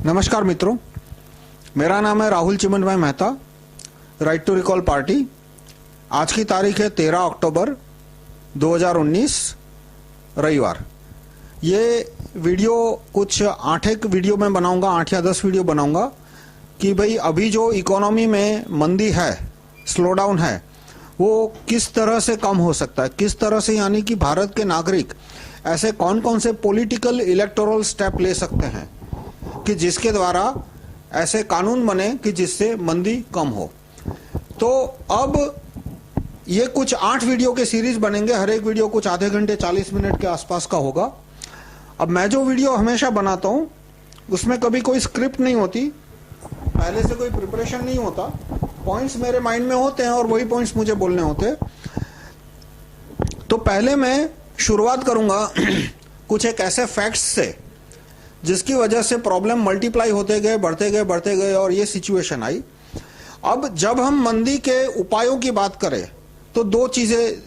नमस्कार मित्रों, मेरा नाम है Rahul Chiman Bhai Mehta, right to recall party. आज की तारीख है 13 अक्टूबर 2019 रविवार। ये वीडियो कुछ 8 वीडियो में बनाऊंगा, 8 या 10 वीडियो बनाऊंगा कि भाई अभी जो इकोनॉमी में मंदी है, स्लो डाउन है, वो किस तरह से कम हो सकता है, किस तरह से, यानी कि भारत के नागरिक ऐसे कौन कौन से पॉलिटिकल इलेक्टोरल स्टेप ले सकते हैं कि जिसके द्वारा ऐसे कानून बने कि जिससे मंदी कम हो। तो अब ये कुछ 8 वीडियो के सीरीज बनेंगे, हर एक वीडियो कुछ आधे घंटे 40 मिनट के आसपास का होगा। अब मैं जो वीडियो हमेशा बनाता हूं उसमें कभी कोई स्क्रिप्ट नहीं होती, पहले से कोई प्रिपरेशन नहीं होता, पॉइंट्स मेरे माइंड में होते हैं और वही पॉइंट्स मुझे बोलने होते हैं। तो पहले मैं शुरुआत करूंगा कुछ एक ऐसे फैक्ट्स से जिसकी वजह से प्रॉब्लम मल्टीप्लाई होते गए, बढ़ते गए और ये सिचुएशन आई। अब जब हम मंदी के उपायों की बात करें तो 2 चीजें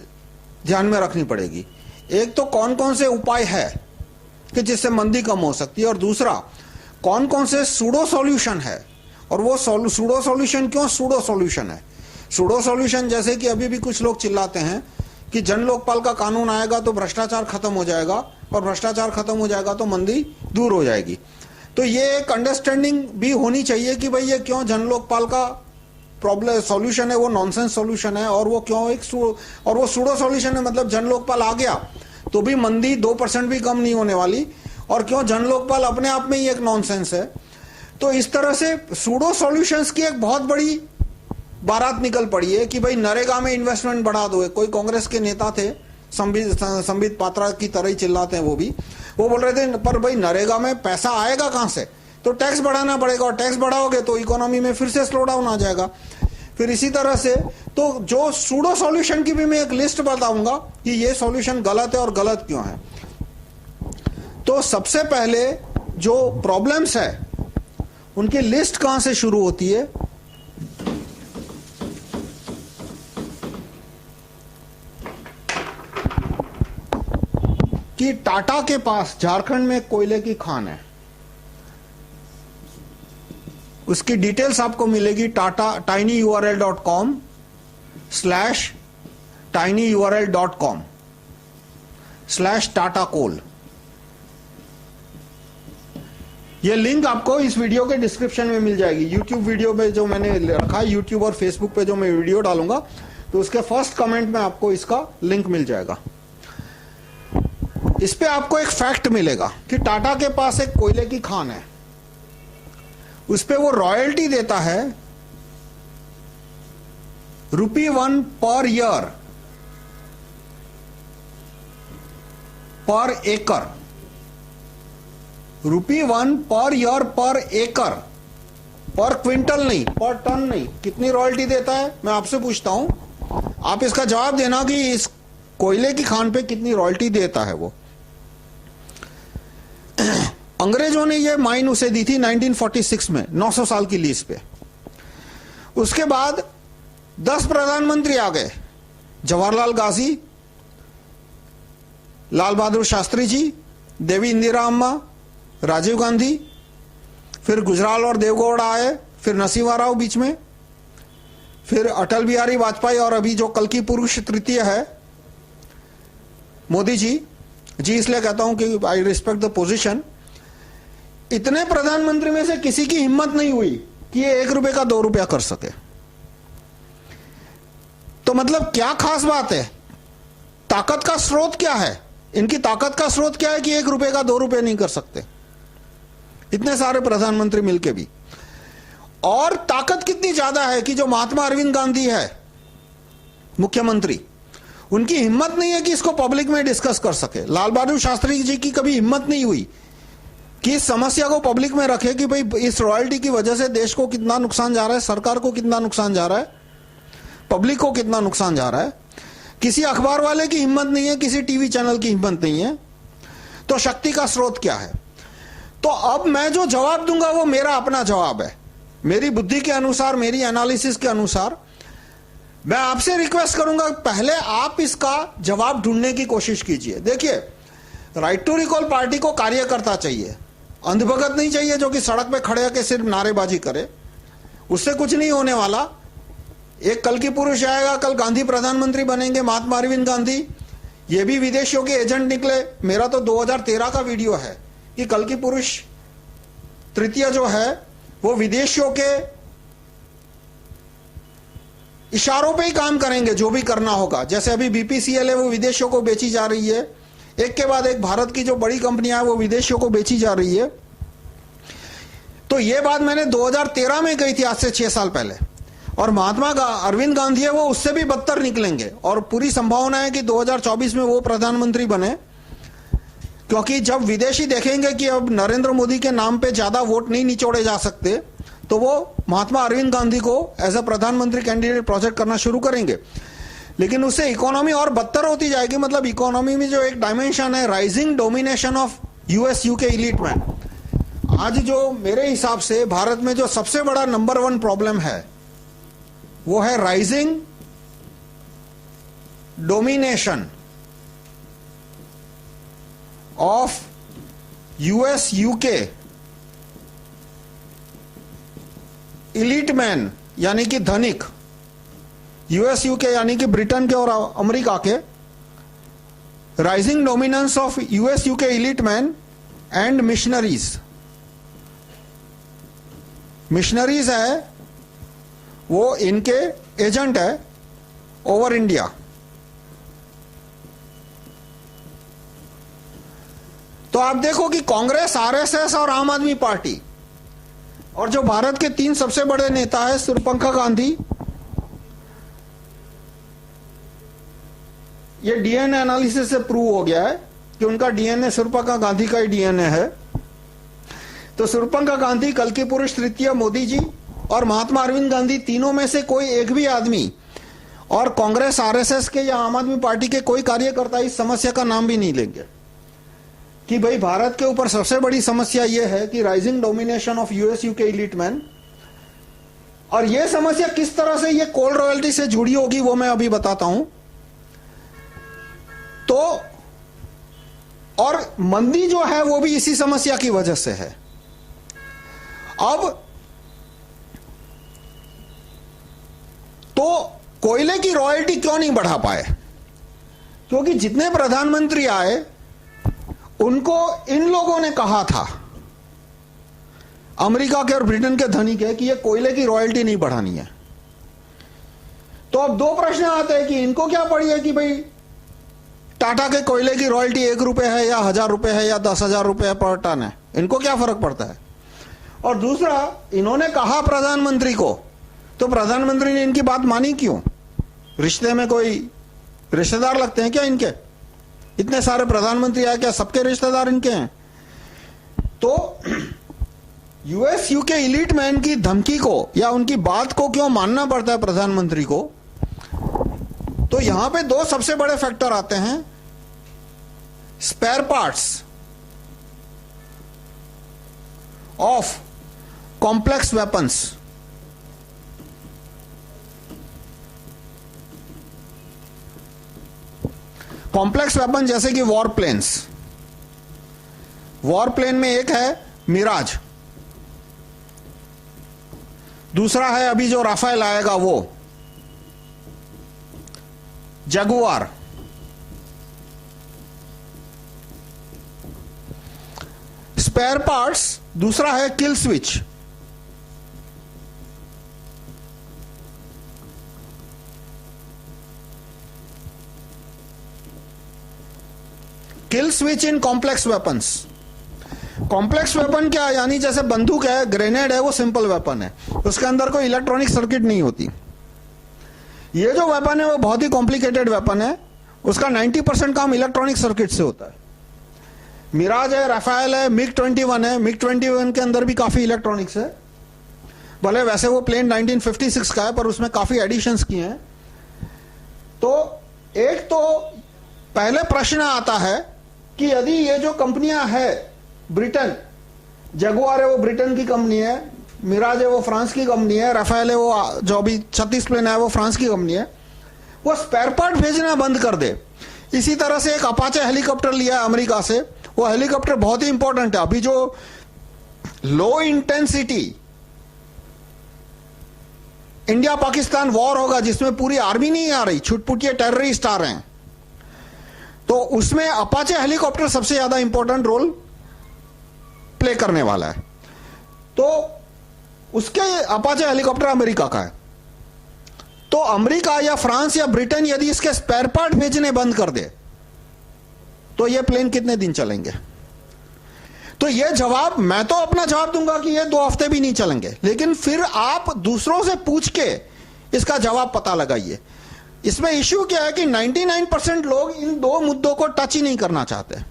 ध्यान में रखनी पड़ेगी। एक तो कौन कौन से उपाय है कि जिससे मंदी कम हो सकती है, और दूसरा कौन कौन से सूडो सॉल्यूशन है। और वो सूडो सॉल्यूशन क्यों सूडो सॉल्यूशन है? सूडो सॉल्यूशन जैसे कि अभी भी कुछ लोग चिल्लाते हैं कि जन लोकपाल का कानून आएगा तो भ्रष्टाचार खत्म हो जाएगा, और भ्रष्टाचार खत्म हो जाएगा तो मंदी दूर हो जाएगी। तो ये एक अंडरस्टैंडिंग भी होनी चाहिए कि भाई ये क्यों जन लोकपाल का प्रॉब्लम सॉल्यूशन है, वो नॉनसेंस सॉल्यूशन है, और वो क्यों और वो सूडो सॉल्यूशन है। मतलब जन लोकपाल आ गया तो भी मंदी 2% भी कम नहीं होने वाली, और क्यों जन लोकपाल अपने आप में ही एक नॉनसेंस है। तो इस तरह से सूडो सॉल्यूशंस की एक बहुत बड़ी बारात निकल पड़ी है कि भाई नरेगा में इन्वेस्टमेंट बढ़ा दो। कोई कांग्रेस के नेता थे, संबित पात्रा की तरह ही चिल्लाते हैं, वो बोल रहे थे पर भाई नरेगा में पैसा आएगा कहां से, तो टैक्स बढ़ाना पड़ेगा, और टैक्स बढ़ाओगे तो इकोनॉमी में फिर से स्लो डाउन आ जाएगा। फिर इसी तरह से तो जो सूडो सॉल्यूशन की भी मैं एक लिस्ट बताऊंगा कि ये सॉल्यूशन गलत है और गलत क्यों है। तो सबसे पहले जो प्रॉब्लम्स है उनकी लिस्ट कहां से शुरू होती है? कि टाटा के पास झारखंड में कोयले की खान है। उसकी डिटेल्स आपको मिलेगी tinyurl.com/tinyurl.com/Tata Coal। ये लिंक आपको इस वीडियो के डिस्क्रिप्शन में मिल जाएगी। यूट्यूब वीडियो में जो मैंने रखा है, यूट्यूब और फेसबुक पे जो मैं वीडियो डालूंगा तो उसके फर्स्ट कमेंट में आपको इसका लिंक मिल जाएगा। इस पे आपको एक फैक्ट मिलेगा कि टाटा के पास एक कोयले की खान है, उस पे वो रॉयल्टी देता है ₹1 पर ईयर पर एकड़, ₹1 पर ईयर पर एकड़, पर क्विंटल नहीं, पर टन नहीं। कितनी रॉयल्टी देता है मैं आपसे पूछता हूं, आप इसका जवाब देना कि इस कोयले की खान पे कितनी रॉयल्टी देता है वो। अंग्रेजों ने ये माइन उसे दी थी 1946 में 900 साल की लीज पे। उसके बाद 10 प्रधानमंत्री आ गए, जवाहरलाल गांधी, लाल बहादुर शास्त्री जी, देवी इंदिरा अम्मा, राजीव गांधी, फिर गुजराल और देवगौड़ा आए, फिर नरसिम्हा राव बीच में, फिर अटल बिहारी वाजपेयी, और अभी जो कल की पुरुष तृतीय है मोदी जी इसलिए कहता हूं कि आई रिस्पेक्ट द पोजीशन। इतने प्रधानमंत्री में से किसी की हिम्मत नहीं हुई कि ये ₹1 का ₹2 कर सके। तो मतलब क्या खास बात है? ताकत का स्रोत क्या है? इनकी ताकत का स्रोत क्या है कि ₹1 का ₹2 नहीं कर सकते, इतने सारे प्रधानमंत्री मिलके भी। और ताकत कितनी ज्यादा है कि जो महात्मा अरविंद गांधी है मुख्यमंत्री, उनकी हिम्मत नहीं है कि इसको पब्लिक में डिस्कस कर सके। लाल बहादुर शास्त्री जी की कभी हिम्मत नहीं हुई कि इस समस्या को पब्लिक में रखे कि भाई इस रॉयल्टी की वजह से देश को कितना नुकसान जा रहा है, सरकार को कितना नुकसान जा रहा है, पब्लिक को कितना नुकसान जा रहा है। किसी अखबार वाले की हिम्मत नहीं है, किसी टीवी चैनल की हिम्मत नहीं है। तो शक्ति का स्रोत क्या है? तो अब मैं जो जवाब दूंगा वो मेरा अपना जवाब है, मेरी बुद्धि के अनुसार, मेरी एनालिसिस के अनुसार। मैं आपसे रिक्वेस्ट करूंगा पहले आप इसका जवाब ढूंढने की कोशिश कीजिए। देखिए, राइट टू रिकॉल पार्टी को कार्यकर्ता चाहिए, अंधभगत नहीं चाहिए जो कि सड़क पे खड़े होकर सिर्फ नारेबाजी करे, उससे कुछ नहीं होने वाला। एक कल की पुरुष आएगा, कल गांधी प्रधानमंत्री बनेंगे, महात्मा अरविंद गांधी, ये भी विदेशियों के एजेंट निकले। मेरा तो 2013 का वीडियो है कि कल की पुरुष तृतीय जो है वो विदेशियों के इशारों पे ही काम करेंगे, जो भी करना होगा। जैसे अभी बीपीसीएल है वो विदेशियों को बेची जा रही है, एक के बाद एक भारत की जो बड़ी कंपनियां हैं वो विदेशियों को बेची जा रही है। तो ये बात मैंने 2013 में कही थी, आज से 6 साल पहले। और महात्मा अरविंद गांधी है वो उससे भी बदतर निकलेंगे, और पूरी संभावना है कि 2024 में वो प्रधानमंत्री बने, क्योंकि जब विदेशी देखेंगे कि अब नरेंद्र मोदी के नाम पे ज्यादा वोट नहीं निचोड़े जा सकते, तो वो महात्मा अरविंद गांधी को एज अ प्रधानमंत्री कैंडिडेट प्रोजेक्ट करना शुरू करेंगे। लेकिन उससे इकोनॉमी और बदतर होती जाएगी। मतलब इकोनॉमी में जो एक डायमेंशन है, rising domination of US UK elite man. आज जो मेरे हिसाब से भारत में जो सबसे बड़ा नंबर 1 प्रॉब्लम है वो है rising domination of US UK elite man, यानी कि धनिक, यूएस यूके यानी कि ब्रिटेन के और अमेरिका के, rising dominance of US UK elite man and missionaries. Missionaries है वो इनके एजेंट है ओवर इंडिया। तो आप देखो कि कांग्रेस, आरएसएस और आम आदमी पार्टी, और जो भारत के 3 सबसे बड़े नेता है सूर्यपंखा गांधी, ये डीएनए एनालिसिस से प्रूव हो गया है कि उनका डीएनए सूर्यपंखा गांधी का ही डीएनए है। तो सूर्यपंखा गांधी, कल की पुरुष तृतीय मोदी जी और महात्मा अरविंद गांधी, तीनों में से कोई एक भी आदमी, और कांग्रेस, आरएसएस के या आम आदमी पार्टी के कोई कार्यकर्ता इस समस्या का नाम भी नहीं लेंगे कि भाई भारत के ऊपर सबसे बड़ी समस्या यह है कि rising domination of US UK elite man. और यह समस्या किस तरह से ये कोल रॉयल्टी से जुड़ी होगी वो मैं अभी बताता हूं। तो और मंदी जो है वो भी इसी समस्या की वजह से है। अब तो कोयले की रॉयल्टी क्यों नहीं बढ़ा पाए? क्योंकि जितने प्रधानमंत्री आए उनको इन लोगों ने कहा था, अमेरिका के और ब्रिटेन के धनिक है, कि ये कोयले की रॉयल्टी नहीं बढ़ानी है। तो अब 2 प्रश्न आते हैं कि इनको क्या पड़ी है कि भाई टाटा के कोयले की रॉयल्टी 1 रुपए है या 1000 रुपए है या 10,000 रुपए पर टन है, इनको क्या फर्क पड़ता है? और दूसरा, इन्होंने कहा प्रधानमंत्री को, तो प्रधानमंत्री ने इनकी बात मानी क्यों? रिश्ते में कोई रिश्तेदार लगते हैं क्या इनके? इतने सारे प्रधानमंत्री आए, क्या सबके रिश्तेदार इनके हैं? तो यूएस यूके इलीट मैन की धमकी को या उनकी बात को क्यों मानना पड़ता है प्रधानमंत्री को? तो यहां पे 2 सबसे बड़े फैक्टर आते हैं। Spare parts of complex weapons. Complex weapon जैसे कि वॉर प्लेन्स। वॉर प्लेन में एक है मिराज, दूसरा है अभी जो राफेल आएगा वो जगुआर। स्पेयर पार्ट्स दूसरा है kill switch. Kill switch in complex weapons. Complex weapon क्या है? यानी जैसे बंदूक है, ग्रेनेड है, वो सिंपल वेपन है, उसके अंदर कोई इलेक्ट्रॉनिक सर्किट नहीं होती। ये जो वेपन है वो बहुत ही कॉम्प्लिकेटेड वेपन है, उसका 90% काम इलेक्ट्रॉनिक सर्किट से होता है। मिराज है, राफेल है, मिग-21 है। मिग-21 के अंदर भी काफी इलेक्ट्रॉनिक्स है, भले वैसे वो प्लेन 1956 का है पर उसमें काफी एडिशंस किए हैं। तो एक तो पहले प्रश्न आता है कि यदि ये जो कंपनियां है, ब्रिटेन, जगुआर है वो ब्रिटेन की कंपनी है, मिराज है वो फ्रांस की कंपनी है, राफेल है वो जो अभी 36 प्लेन है वो फ्रांस की कंपनी है, वो स्पेयर पार्ट भेजना बंद कर दे। इसी तरह से एक अपाचे हेलीकॉप्टर लिया है अमेरिका से, वो हेलीकॉप्टर बहुत ही इंपॉर्टेंट है। अभी जो low intensity India Pakistan war होगा जिसमें पूरी आर्मी नहीं आ रही, छुटपुटिए टेररिस्ट आ रहे हैं, तो उसमें अपाचे हेलीकॉप्टर सबसे ज्यादा इंपॉर्टेंट रोल प्ले करने वाला है। तो उसके अपाचे हेलीकॉप्टर अमेरिका का है, तो अमेरिका या फ्रांस या ब्रिटेन यदि इसके स्पेयर पार्ट भेजने बंद कर दे तो ये प्लेन कितने दिन चलेंगे? तो ये जवाब, मैं तो अपना जवाब दूंगा कि ये 2 हफ्ते भी नहीं चलेंगे, लेकिन फिर आप दूसरों से पूछ के इसका जवाब पता लगाइए। इसमें इश्यू क्या है कि 99% लोग इन 2 मुद्दों को टच ही नहीं करना चाहते।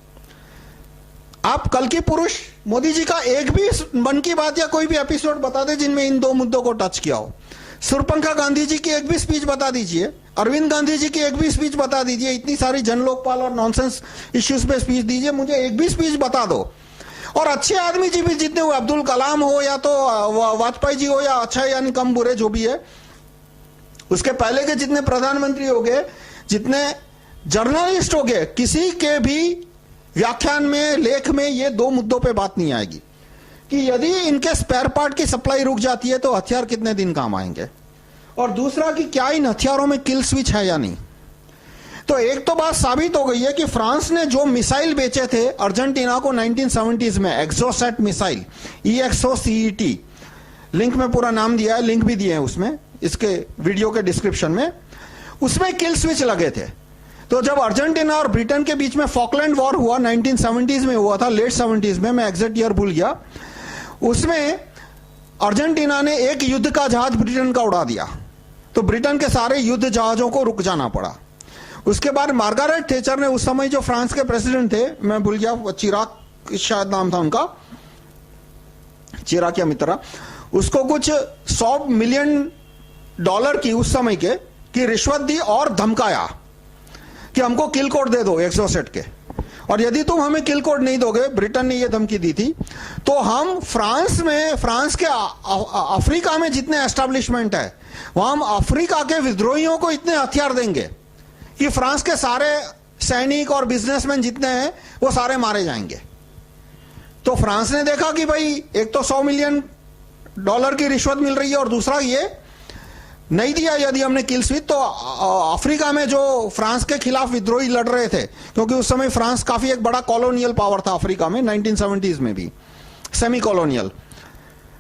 आप कल की पुरुष मोदी जी का एक भी मन की बात या कोई भी एपिसोड बता दे जिनमें इन 2 मुद्दों को टच किया हो। सुरपंखा गांधी जी की एक भी स्पीच बता दीजिए, अरविंद गांधी जी की एक भी स्पीच बता दीजिए, इतनी सारी जन लोकपाल और नॉनसेंस इश्यूज पे स्पीच दीजिए, मुझे एक भी स्पीच बता दो। और अच्छे आदमी जी भी जितने हुए, अब्दुल कलाम हो या तो वाजपेयी जी हो, या अच्छा यानी कम बुरे जो भी है, उसके पहले के जितने प्रधानमंत्री हो गए, जितने जर्नलिस्ट हो गए, किसी के भी व्याख्यान में, लेख में ये 2 मुद्दों पे बात नहीं आएगी कि यदि इनके स्पेयर पार्ट की सप्लाई रुक जाती है तो हथियार कितने दिन काम आएंगे, और दूसरा कि क्या इन हथियारों में किल स्विच है या नहीं। तो एक तो बात साबित हो गई है कि फ्रांस ने जो मिसाइल बेचे थे अर्जेंटीना को 1970s में, एक्सोसेट मिसाइल, EXOCET, लिंक में पूरा नाम दिया है, लिंक भी दिए हैं उसमें, इसके वीडियो के डिस्क्रिप्शन में, उसमें किल स्विच लगे थे। तो जब अर्जेंटीना और ब्रिटेन के बीच में फॉकलैंड वॉर हुआ, 1970s में हुआ था, लेट 70s में, मैं एग्जैक्ट ईयर भूल गया, उसमें अर्जेंटीना ने एक युद्ध का जहाज ब्रिटेन का उड़ा दिया, तो ब्रिटेन के सारे युद्ध जहाजों को रुक जाना पड़ा। उसके बाद मार्गारेट थैचर ने, उस समय जो फ्रांस के प्रेसिडेंट थे, मैं भूल गया, चिराग शायद नाम था उनका, चिराग या मित्रा, उसको कुछ $100 मिलियन की उस समय की रिश्वत दी और धमकाया कि हमको किल कोड दे दो एक्सोसेट के, और यदि तुम हमें किल कोड नहीं दोगे, ब्रिटेन ने यह धमकी दी थी, तो हम फ्रांस के अफ्रीका में जितने एस्टेब्लिशमेंट है वहां हम अफ्रीका के विद्रोहियों को इतने हथियार देंगे कि फ्रांस के सारे सैनिक और बिजनेसमैन जितने हैं वो सारे मारे जाएंगे। तो फ्रांस ने देखा कि भाई एक तो $100 मिलियन की रिश्वत मिल रही है, और दूसरा ये नहीं दिया यदि हमने किल स्विच, तो अफ्रीका में जो फ्रांस के खिलाफ विद्रोही लड़ रहे थे, क्योंकि उस समय फ्रांस काफी एक बड़ा कॉलोनियल पावर था अफ्रीका में, 1970s में भी सेमी कॉलोनियल,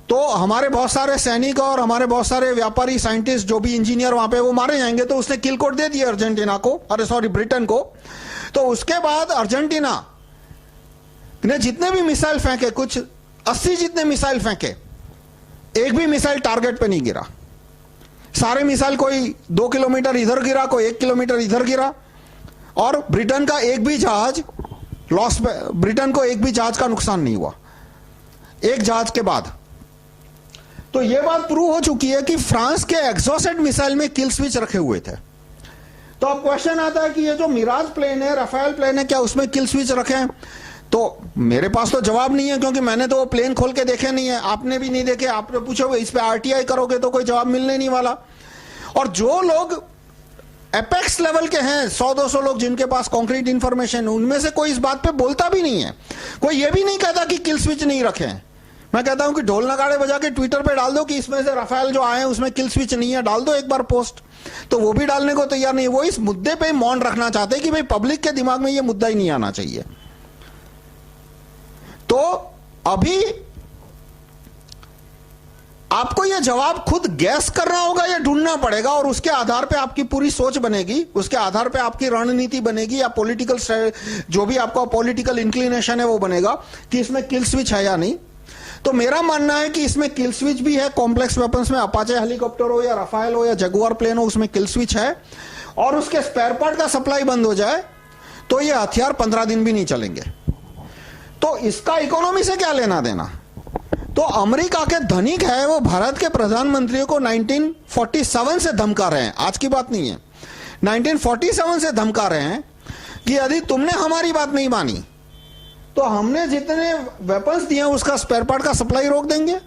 तो हमारे बहुत सारे सैनिक और हमारे बहुत सारे व्यापारी, साइंटिस्ट, जो भी इंजीनियर वहां पे, वो मारे जाएंगे। तो उसने किल कोड दे दिया अर्जेंटीना को, अरे सॉरी ब्रिटेन को। तो उसके बाद अर्जेंटीना ने जितने भी मिसाइल फेंके, कुछ 80 जितने मिसाइल फेंके, एक भी मिसाइल टारगेट पे नहीं गिरा। सारे मिसाइल कोई 2 किलोमीटर इधर गिरा, कोई 1 किलोमीटर इधर गिरा, और ब्रिटेन का एक भी जहाज लॉस, ब्रिटेन को एक भी जहाज का नुकसान नहीं हुआ, एक जहाज के बाद। तो यह बात प्रूव हो चुकी है कि फ्रांस के एक्सोसेट मिसाइल में किल स्विच रखे हुए थे। तो अब क्वेश्चन आता है कि ये जो मिराज प्लेन है, राफेल प्लेन है, क्या उसमें किल स्विच रखे हैं? तो मेरे पास तो जवाब नहीं है, क्योंकि मैंने तो वो प्लेन खोल के देखे नहीं है, आपने भी नहीं देखे। आपने पूछोगे इस पे RTI करोगे तो कोई जवाब मिलने नहीं वाला। और जो लोग एपेक्स लेवल के हैं, 100-200 लोग जिनके पास कॉन्क्रीट इंफॉर्मेशन, उनमें से कोई इस बात पे बोलता भी नहीं है। कोई ये भी नहीं कहता कि किल स्विच नहीं रखे हैं। मैं कहता हूं कि ढोल नगाड़े बजा के ट्विटर पे डाल दो कि इसमें से राफेल जो आए हैं उसमें किल स्विच नहीं है, डाल दो एक बार पोस्ट। तो वो भी डालने को तैयार नहीं। वो इस मुद्दे पे मौन रखना चाहते हैं कि भाई पब्लिक के दिमाग में ये मुद्दा ही नहीं आना चाहिए। तो अभी आपको यह जवाब खुद गैस करना होगा या ढूंढना पड़ेगा, और उसके आधार पे आपकी पूरी सोच बनेगी, उसके आधार पे आपकी रणनीति बनेगी, या पॉलिटिकल जो भी आपका पॉलिटिकल इंक्लिनेशन है वो बनेगा कि इसमें किल स्विच है या नहीं। तो मेरा मानना है कि इसमें किल स्विच भी है। कॉम्प्लेक्स वेपन्स में अपाचे हेलीकॉप्टर हो या राफेल हो या जगुआर प्लेन हो, उसमें किल स्विच है। और उसके स्पेयर पार्ट का सप्लाई बंद हो जाए तो ये हथियार 15 दिन भी नहीं चलेंगे। तो इसका इकोनॉमी से क्या लेना देना? तो अमेरिका के धनिक है, वो भारत के प्रधानमंत्री को 1947 से धमका रहे हैं, आज की बात नहीं है, 1947 से धमका रहे हैं कि यदि तुमने हमारी बात नहीं मानी तो हमने जितने वेपन्स दिए उसका स्पेयर पार्ट का सप्लाई रोक देंगे,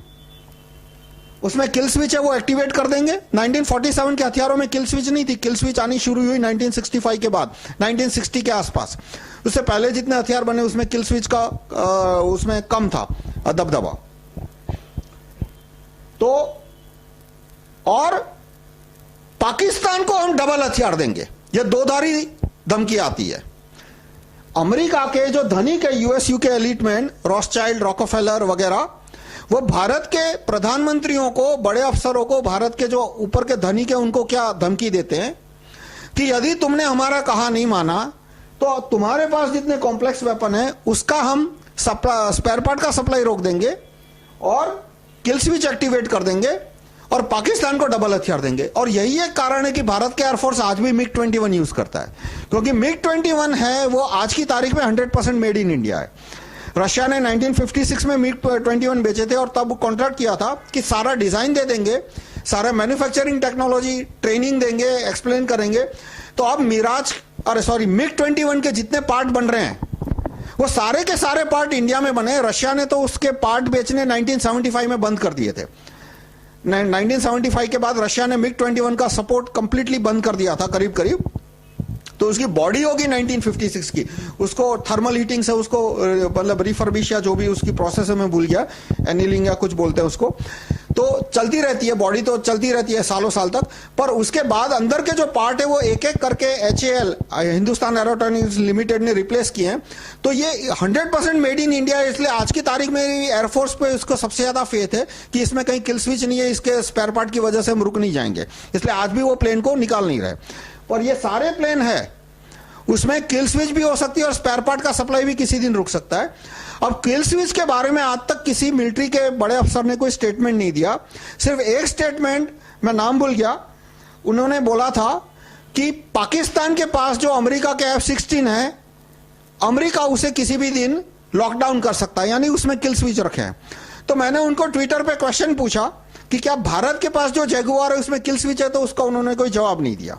उसमें किल स्विच है वो एक्टिवेट कर देंगे। 1947 के हथियारों में किल स्विच नहीं थी, किल स्विच आनी शुरू हुई 1965 के बाद, 1960 के आसपास। उससे पहले जितने हथियार बने उसमें किल स्विच का उसमें कम था दबदबा। तो और पाकिस्तान को हम डबल हथियार देंगे। ये दोधारी धमकी आती है। अमेरिका के जो धनिक है, यूएस यूके एलिटमैन, रॉथस्चाइल्ड, रॉकफेलर वगैरह, वो भारत के प्रधानमंत्रियों को, बड़े अफसरों को, भारत के जो ऊपर के धनिक है उनको क्या धमकी देते हैं कि यदि तुमने हमारा कहा नहीं माना तो तुम्हारे पास जितने कॉम्प्लेक्स वेपन है उसका हम स्पेयर पार्ट का सप्लाई रोक देंगे और किल स्विच एक्टिवेट कर देंगे और पाकिस्तान को डबल हथियार देंगे। और यही एक कारण है कि भारत के एयरफोर्स आज भी मिग 21 यूज करता है, क्योंकि मिग 21 है वो आज की तारीख में 100% मेड इन इंडिया है। रशिया ने 1956 में मिग 21 बेचे थे और तब कॉन्ट्रैक्ट किया था कि सारा डिजाइन दे देंगे, सारा मैन्युफैक्चरिंग टेक्नोलॉजी, ट्रेनिंग देंगे, एक्सप्लेन करेंगे। तो अब मिग 21 के जितने पार्ट बन रहे हैं वो सारे के सारे पार्ट इंडिया में बने। रशिया ने तो उसके पार्ट बेचने 1975 में बंद कर दिए थे। 1975 के बाद रशिया ने मिग 21 का सपोर्ट कंप्लीटली बंद कर दिया था करीब करीब। तो उसकी बॉडी होगी 1956 की, उसको थर्मल हीटिंग से उसको मतलब रिफर्बिश या जो भी उसकी प्रोसेस है मैं भूल गया, एनीलिंग या कुछ बोलते हैं उसको, तो चलती रहती है, बॉडी तो चलती रहती है सालों साल तक। पर उसके बाद अंदर के जो पार्ट है वो एक एक करके HAL, हिंदुस्तान एरोनॉटिक्स लिमिटेड ने रिप्लेस किए हैं। तो ये 100% मेड इन इंडिया है। इसलिए आज की तारीख में एयरफोर्स पे उसको सबसे ज्यादा फेथ है कि इसमें कहीं किल स्विच नहीं है, इसके स्पेयर पार्ट की वजह से हम रुक नहीं जाएंगे, इसलिए आज भी वो प्लेन को निकाल नहीं रहे। पर ये सारे प्लेन है उसमें किल स्विच भी हो सकती है और स्पेयर पार्ट का सप्लाई भी किसी दिन रुक सकता है। अब किल स्विच के बारे में आज तक किसी मिलिट्री के बड़े अफसर ने कोई स्टेटमेंट नहीं दिया। सिर्फ एक स्टेटमेंट, मैं नाम भूल गया, उन्होंने बोला था कि पाकिस्तान के पास जो अमेरिका के F-16 है, अमेरिका उसे किसी भी दिन लॉकडाउन कर सकता है, यानी उसमें किल स्विच रखे हैं। तो मैंने उनको ट्विटर पे क्वेश्चन पूछा कि क्या भारत के पास जो जगुआर है उसमें किल स्विच है, तो उसका उन्होंने कोई जवाब नहीं दिया।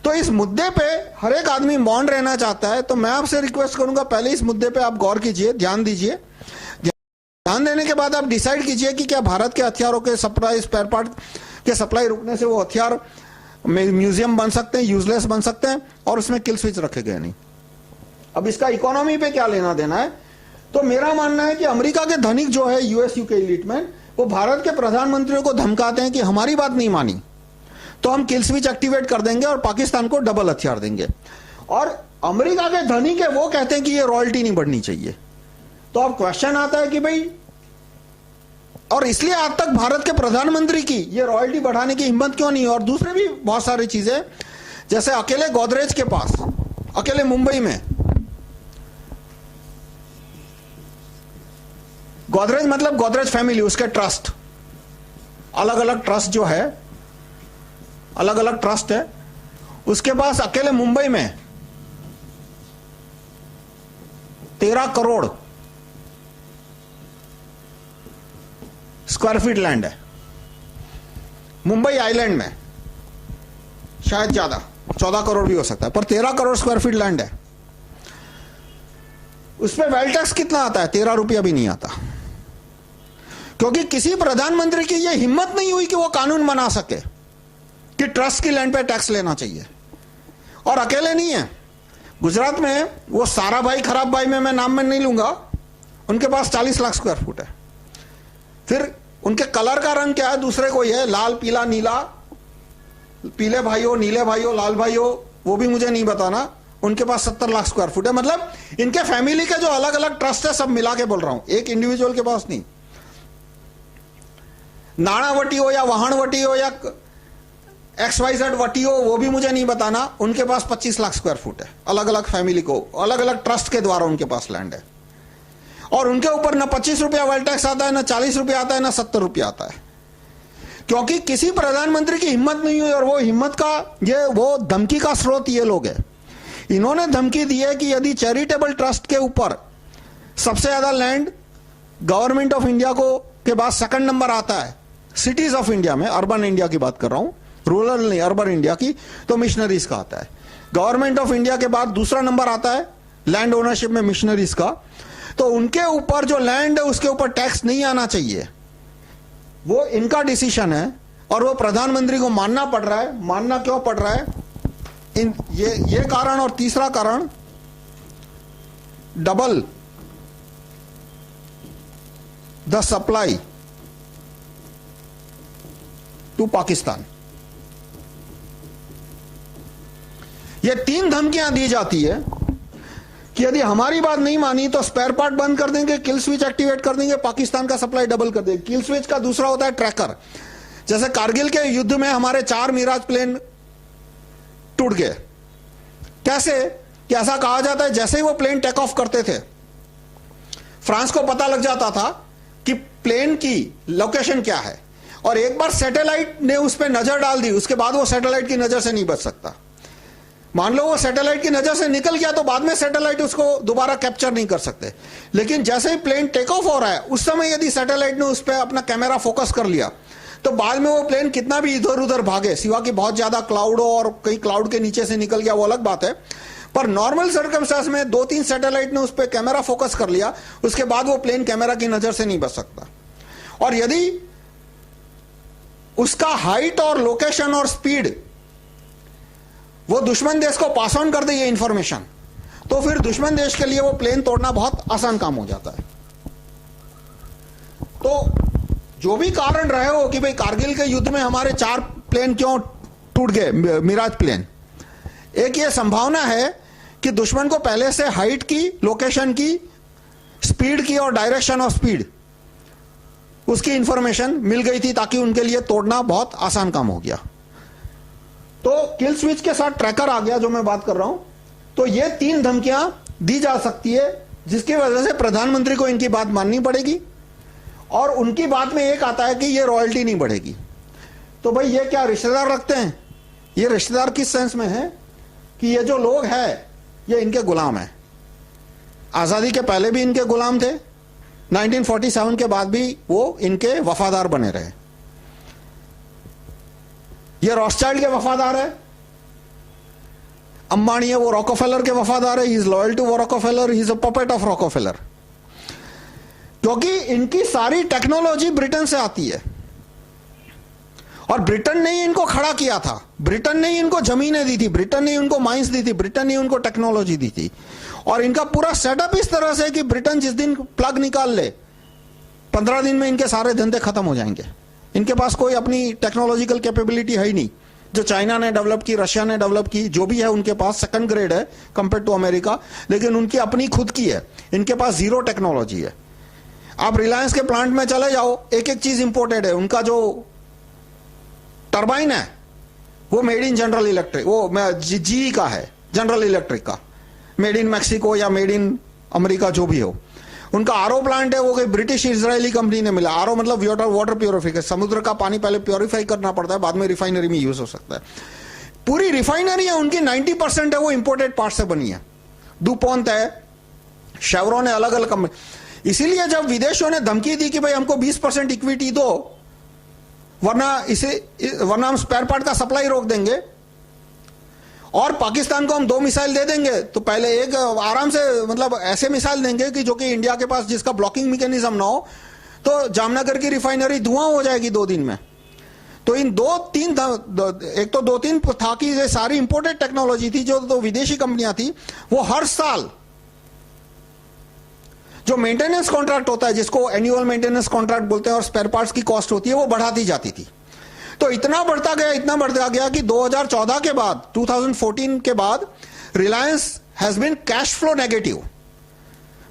तो इस मुद्दे पे हर एक आदमी मौन रहना चाहता है। तो मैं आपसे रिक्वेस्ट करूंगा, पहले इस मुद्दे पे आप गौर कीजिए, ध्यान दीजिए। ध्यान देने के बाद आप डिसाइड कीजिए कि क्या भारत के हथियारों के सप्लाई, स्पेयर पार्ट के सप्लाई रुकने से वो हथियार म्यूजियम बन सकते हैं, यूजलेस बन सकते हैं और उसमें किल स्विच रखे गए नहीं। अब इसका इकोनॉमी पे क्या लेना देना है, तो मेरा मानना है कि अमेरिका के धनिक जो है, यूएस यूके एलिटमैन, वो भारत के प्रधानमंत्रियों को धमकाते हैं कि हमारी बात नहीं मानी तो हम किल स्विच एक्टिवेट कर देंगे और पाकिस्तान को डबल हथियार देंगे। और अमेरिका के धनिक है वो कहते हैं कि ये रॉयल्टी नहीं बढ़नी चाहिए। तो अब क्वेश्चन आता है कि भाई, और इसलिए आज तक भारत के प्रधानमंत्री की ये रॉयल्टी बढ़ाने की हिम्मत क्यों नहीं? और दूसरे भी बहुत सारी चीजें, जैसे अकेले गोदरेज के पास, अकेले मुंबई में, गोदरेज मतलब गोदरेज फैमिली, उसके ट्रस्ट, अलग अलग ट्रस्ट जो है, अलग अलग ट्रस्ट है, उसके पास अकेले मुंबई में 13 करोड़ स्क्वायर फीट लैंड है। मुंबई आइलैंड में शायद ज्यादा 14 करोड़ भी हो सकता है, पर 13 करोड़ स्क्वायर फीट लैंड है। उसमें वेल्थ टैक्स कितना आता है? 13 रुपया भी नहीं आता, क्योंकि किसी प्रधानमंत्री की यह हिम्मत नहीं हुई कि वो कानून बना सके कि ट्रस्ट की लैंड पे टैक्स लेना चाहिए। और अकेले नहीं है, गुजरात में वो सारा भाई खराब भाई में मैं नाम में नहीं लूंगा, उनके पास 40 लाख स्क्वायर फुट है। फिर उनके कलर का रंग क्या है? दूसरे कोई है, लाल, पीला, नीला, पीले भाई हो, नीले भाई हो, लाल भाई हो, वो भी मुझे नहीं बताना। उनके पास 70 लाख स्क्वायर फुट है। मतलब इनके फैमिली के जो अलग अलग ट्रस्ट है सब मिला के बोल रहा हूं, एक इंडिविजुअल के पास नहीं। नाणावटी हो या वाहनवटी हो या XYZ वटी हो, वो भी मुझे नहीं बताना। उनके पास 25 लाख स्क्वायर फुट है। अलग अलग फैमिली को, अलग अलग ट्रस्ट के द्वारा उनके पास लैंड है। और उनके ऊपर ना 25 रुपया वेल्थ टैक्स आता है, ना 40 रुपया आता है, ना 70 रुपया आता है, क्योंकि किसी प्रधानमंत्री की हिम्मत नहीं हुई। और वो हिम्मत का वो धमकी का स्रोत ये लोग है। इन्होंने धमकी दी है कि यदि चैरिटेबल ट्रस्ट के ऊपर सबसे ज्यादा लैंड गवर्नमेंट ऑफ इंडिया को के बाद सेकंड नंबर आता है, सिटीज ऑफ इंडिया में, अर्बन इंडिया की बात कर रहा हूं, रूरल नहीं, अर्बन इंडिया की, तो मिशनरीज का आता है। गवर्नमेंट ऑफ इंडिया के बाद दूसरा नंबर आता है लैंड ओनरशिप में मिशनरीज का। तो उनके ऊपर जो लैंड है उसके ऊपर टैक्स नहीं आना चाहिए, वो इनका डिसीजन है और वो प्रधानमंत्री को मानना पड़ रहा है। मानना क्यों पड़ रहा है? ये कारण। और तीसरा कारण, double the supply to Pakistan. ये 3 धमकियां दी जाती है कि यदि हमारी बात नहीं मानी तो स्पेयर पार्ट बंद कर देंगे, किल स्विच एक्टिवेट कर देंगे, पाकिस्तान का सप्लाई डबल कर देंगे। किल स्विच का दूसरा होता है ट्रैकर। जैसे कारगिल के युद्ध में हमारे 4 मिराज प्लेन टूट गए। कैसे? कि ऐसा कहा जाता है जैसे ही वो प्लेन टेक ऑफ करते थे, फ्रांस को पता लग जाता था कि प्लेन की लोकेशन क्या है, और एक बार सैटेलाइट ने उस पर नजर डाल दी, उसके बाद वो सैटेलाइट की नजर से नहीं बच सकता। मान लो वो सैटेलाइट की नजर से निकल गया तो बाद में सैटेलाइट उसको दोबारा कैप्चर नहीं कर सकते। लेकिन जैसे ही प्लेन टेक ऑफ हो रहा है उस समय यदि सैटेलाइट ने उस पर अपना कैमरा फोकस कर लिया तो बाद में वो प्लेन कितना भी इधर उधर भागे, सिवा कि बहुत ज्यादा क्लाउड हो और कहीं क्लाउड के नीचे से निकल गया, वो अलग बात है, पर नॉर्मल सर्कमस्टेंस में 2-3 सैटेलाइट ने उस पर कैमरा फोकस कर लिया, उसके बाद वो प्लेन कैमरा की नजर से नहीं बच सकता। और यदि उसका हाइट और लोकेशन और स्पीड वो दुश्मन देश को पास ऑन कर दे ये इंफॉर्मेशन, तो फिर दुश्मन देश के लिए वो प्लेन तोड़ना बहुत आसान काम हो जाता है। तो जो भी कारण रहे हो कि भाई कारगिल के युद्ध में हमारे 4 प्लेन क्यों टूट गए, मिराज प्लेन, एक ये संभावना है कि दुश्मन को पहले से हाइट की, लोकेशन की, स्पीड की और डायरेक्शन ऑफ स्पीड उसकी इंफॉर्मेशन मिल गई थी, ताकि उनके लिए तोड़ना बहुत आसान काम हो गया। तो किल स्विच के साथ ट्रैकर आ गया जो मैं बात कर रहा हूं। तो ये 3 धमकियां दी जा सकती है जिसकी वजह से प्रधानमंत्री को इनकी बात माननी पड़ेगी, और उनकी बात में एक आता है कि ये रॉयल्टी नहीं बढ़ेगी। तो भाई ये क्या रिश्तेदार रखते हैं? ये रिश्तेदार किस सेंस में है कि ये जो लोग हैं ये इनके गुलाम हैं। आजादी के पहले भी इनके गुलाम थे, 1947 के बाद भी वो इनके वफादार बने रहे। ये रॉथस्चाइल्ड के वफादार है, अंबानी है वो रॉकफेलर के वफादार है, he is loyal to Rockefeller, he is a puppet of Rockefeller, क्योंकि इनकी सारी टेक्नोलॉजी ब्रिटेन से आती है और ब्रिटेन ने ही इनको खड़ा किया था, ब्रिटेन ने ही इनको जमीनें दी थी, ब्रिटेन ने इनको माइंस दी थी, ब्रिटेन ने उनको टेक्नोलॉजी दी थी। और इनका पूरा सेटअप इस तरह से कि ब्रिटेन जिस दिन प्लग निकाल ले 15 दिन में इनके सारे धंधे खत्म हो जाएंगे। इनके पास कोई अपनी टेक्नोलॉजिकल कैपेबिलिटी है ही नहीं। जो चाइना ने डेवलप की, रशिया ने डेवलप की, जो भी है उनके पास सेकंड ग्रेड है कंपेयर टू अमेरिका, लेकिन उनकी अपनी खुद की है। इनके पास जीरो टेक्नोलॉजी है। आप रिलायंस के प्लांट में चले जाओ, एक एक चीज इंपोर्टेड है। उनका जो टरबाइन है वो मेड इन जनरल इलेक्ट्रिक, वो जी का है, जनरल इलेक्ट्रिक का, मेड इन मैक्सिको या मेड इन अमेरिका जो भी हो। उनका आरओ प्लांट है वो कोई ब्रिटिश इजरायली कंपनी ने मिला। आरओ मतलब वाटर प्योरिफिकेशन, समुद्र का पानी पहले प्योरीफाई करना पड़ता है, बाद में रिफाइनरी में यूज हो सकता है। पूरी रिफाइनरी है उनकी 90% है वो इंपोर्टेड पार्ट से बनी है। डुपॉन्ट है, शेवरॉन है, अलग अलग कंपनी। इसीलिए जब विदेशों ने धमकी दी कि भाई हमको 20% इक्विटी दो वरना हम स्पेयर पार्ट का सप्लाई रोक देंगे और पाकिस्तान को हम 2 मिसाइल दे देंगे, तो पहले एक आराम से मतलब ऐसे मिसाइल देंगे कि जो कि इंडिया के पास जिसका ब्लॉकिंग मैकेनिज्म ना हो, तो जामनगर की रिफाइनरी धुआं हो जाएगी 2 दिन में। तो इन 2-3 एक तो 2-3 था कि ये सारी इंपोर्टेड टेक्नोलॉजी थी, जो तो विदेशी कंपनियां थी, वो हर साल जो मेंटेनेंस कॉन्ट्रैक्ट होता है, जिसको एनुअल मेंटेनेंस कॉन्ट्रैक्ट बोलते हैं, और स्पेयर पार्ट्स की कॉस्ट होती है, वो बढ़ाती जाती थी। तो इतना बढ़ता गया कि 2014 के बाद, 2014 के बाद Reliance has been cash flow negative.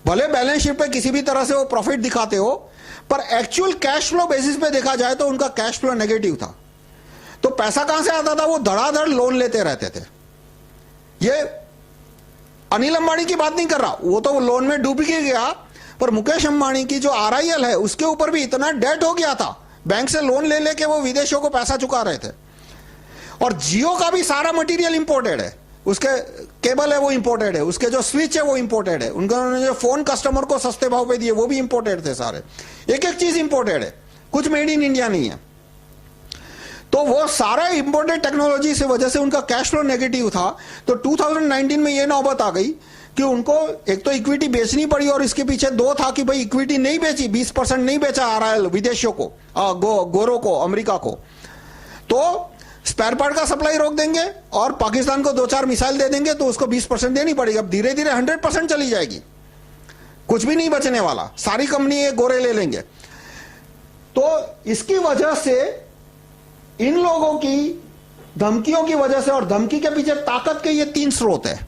भले बैलेंस शीट पे किसी भी तरह से वो प्रॉफिट दिखाते हो, पर एक्चुअल कैश फ्लो बेसिस पे देखा जाए तो उनका कैश फ्लो नेगेटिव था। तो पैसा कहां से आता था? वो धड़ाधड़ लोन लेते रहते थे। ये अनिल अंबानी की बात नहीं कर रहा, वो तो लोन में डूब ही गया, पर मुकेश अंबानी की जो RIL है उसके ऊपर भी इतना डेट हो गया था, बैंक से लोन ले लेके वो विदेशों को पैसा चुका रहे थे। और जियो का भी सारा मटेरियल इंपोर्टेड है, उसके केबल है वो इंपोर्टेड है, उसके जो स्विच है वो इंपोर्टेड है, उन्होंने जो फोन कस्टमर को सस्ते भाव पे दिए वो भी इंपोर्टेड थे सारे। एक एक चीज इंपोर्टेड है, कुछ मेड इन इंडिया नहीं है। तो वो सारा इंपोर्टेड टेक्नोलॉजी से वजह से उनका कैश फ्लो नेगेटिव था। तो 2019 में ये नौबत आ गई कि उनको एक तो इक्विटी बेचनी पड़ी, और इसके पीछे 2 था कि भाई इक्विटी नहीं बेची, 20% नहीं बेचा RIL विदेशियों को, गोरों को, अमेरिका को, तो स्पेयर पार्ट का सप्लाई रोक देंगे और पाकिस्तान को 2-4 मिसाइल दे देंगे, तो उसको 20% देनी पड़ेगी। अब धीरे धीरे 100% चली जाएगी, कुछ भी नहीं बचने वाला, सारी कंपनी ये गोरे ले लेंगे। तो इसकी वजह से इन लोगों की धमकियों की वजह से, और धमकी के पीछे ताकत के ये 3 स्रोत है,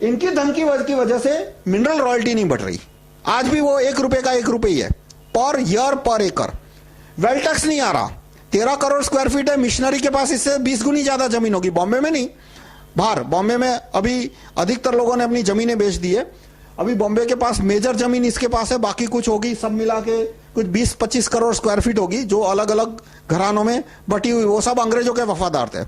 इनकी धमकी की वजह से मिनरल रॉयल्टी नहीं बढ़ रही। आज भी वो 1 रुपए का 1 रुपए ही है पर ईयर पर एकड़। वेल टैक्स नहीं आ रहा। 13 करोड़ स्क्वायर फीट है, मिशनरी के पास इससे 20 गुनी ज्यादा जमीन होगी। बॉम्बे में नहीं, बाहर बॉम्बे में अभी अधिकतर लोगों ने अपनी जमीनें बेच दी है। अभी बॉम्बे के पास मेजर जमीन इसके पास है, बाकी कुछ होगी सब मिला के कुछ 20-25 करोड़ स्क्वायर फीट होगी जो अलग अलग घरानों में बटी हुई, वो सब अंग्रेजों के वफादार थे।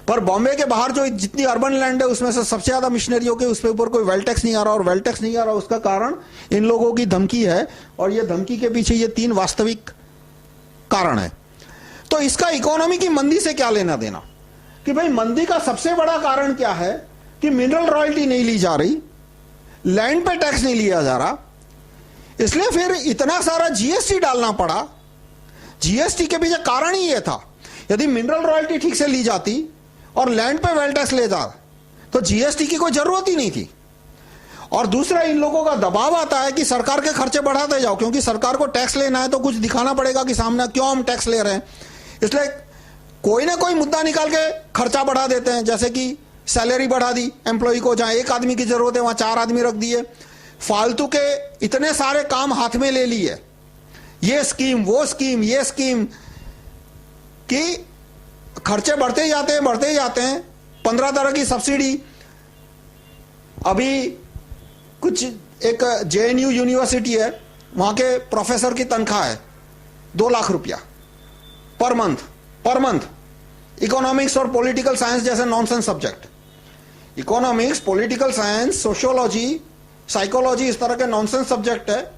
पर बॉम्बे के बाहर जो जितनी अर्बन लैंड है उसमें से सबसे ज्यादा मिशनरियों के उसके ऊपर कोई वेल टैक्स नहीं आ रहा, और वेल टैक्स नहीं आ रहा उसका कारण इन लोगों की धमकी है, और ये धमकी के पीछे ये 3 वास्तविक कारण है। तो इसका इकोनॉमी की मंदी से क्या लेना देना, कि भाई मंदी का सबसे बड़ा कारण क्या है कि मिनरल रॉयल्टी नहीं ली जा रही, लैंड पे टैक्स नहीं लिया जा रहा, इसलिए फिर इतना सारा जीएसटी डालना पड़ा। जीएसटी के पीछे कारण ही यह था, यदि मिनरल रॉयल्टी ठीक से ली जाती और लैंड पे वेल टैक्स ले जा तो जीएसटी की कोई जरूरत ही नहीं थी। और दूसरा, इन लोगों का दबाव आता है कि सरकार के खर्चे बढ़ाते जाओ, क्योंकि सरकार को टैक्स लेना है तो कुछ दिखाना पड़ेगा कि सामने क्यों हम टैक्स ले रहे हैं। इसलिए कोई ना कोई मुद्दा निकाल के खर्चा बढ़ा देते हैं, जैसे कि सैलरी बढ़ा दी एम्प्लॉय को, जहां 1 आदमी की जरूरत है वहां 4 आदमी रख दिए, फालतू के इतने सारे काम हाथ में ले लिए, ये स्कीम वो स्कीम ये स्कीम, कि खर्चे बढ़ते जाते हैं। 15 तरह की सब्सिडी। अभी कुछ एक जेएनयू यूनिवर्सिटी है, वहां के प्रोफेसर की तनख्वाह है 2 लाख रुपया पर मंथ। इकोनॉमिक्स और पॉलिटिकल साइंस जैसे nonsense subject, economics, political science, sociology, psychology, इस तरह के नॉनसेंस सब्जेक्ट है,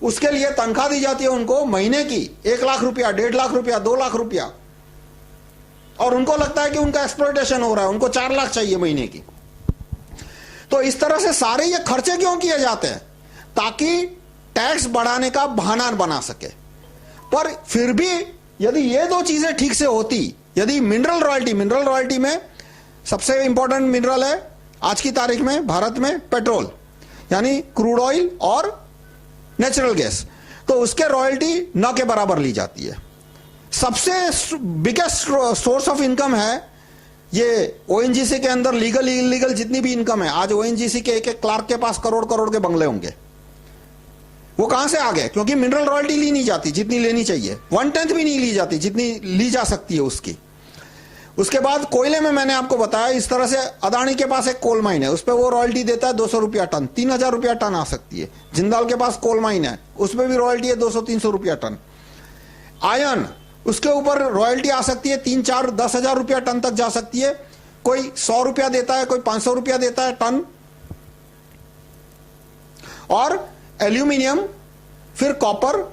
उसके लिए तनख्वाह दी जाती है उनको महीने की 1 लाख रुपया, 1.5 लाख रुपया, 2 लाख रुपया, और उनको लगता है कि उनका एक्सप्लॉयटेशन हो रहा है, उनको 4 लाख चाहिए महीने की। तो इस तरह से सारे ये खर्चे क्यों किए जाते हैं, ताकि टैक्स बढ़ाने का बहाना बना सके। पर फिर भी यदि ये 2 चीजें ठीक से होती, यदि मिनरल रॉयल्टी में सबसे इंपॉर्टेंट मिनरल है आज की तारीख में भारत में पेट्रोल, यानी क्रूड ऑयल और नेचुरल गैस, तो उसके रॉयल्टी न के बराबर ली जाती है। सबसे बिगेस्ट सोर्स ऑफ इनकम है ये ओएनजीसी के अंदर, लीगल इलीगल जितनी भी इनकम है। आज ओएनजीसी के एक क्लार्क के पास करोड़ के बंगले होंगे। वो कहां से आ गए, क्योंकि मिनरल रॉयल्टी ली नहीं जाती जितनी लेनी चाहिए, 1/10 भी नहीं ली जाती जितनी ली जा सकती है उसकी। उसके बाद कोयले में मैंने आपको बताया, इस तरह से अदानी के पास एक कोल माइन है, उस पर वो रॉयल्टी देता है 200 रुपया टन, 3000 रुपया टन आ सकती है। जिंदाल के पास कोल माइन है, उस पर भी रॉयल्टी है 200-300 रुपया टन। आयन, उसके ऊपर रॉयल्टी आ सकती है 3-4-10,000 रुपया टन तक जा सकती है। कोई 100 रुपया देता है, कोई 500 रुपया देता है टन। और एल्यूमिनियम, फिर कॉपर,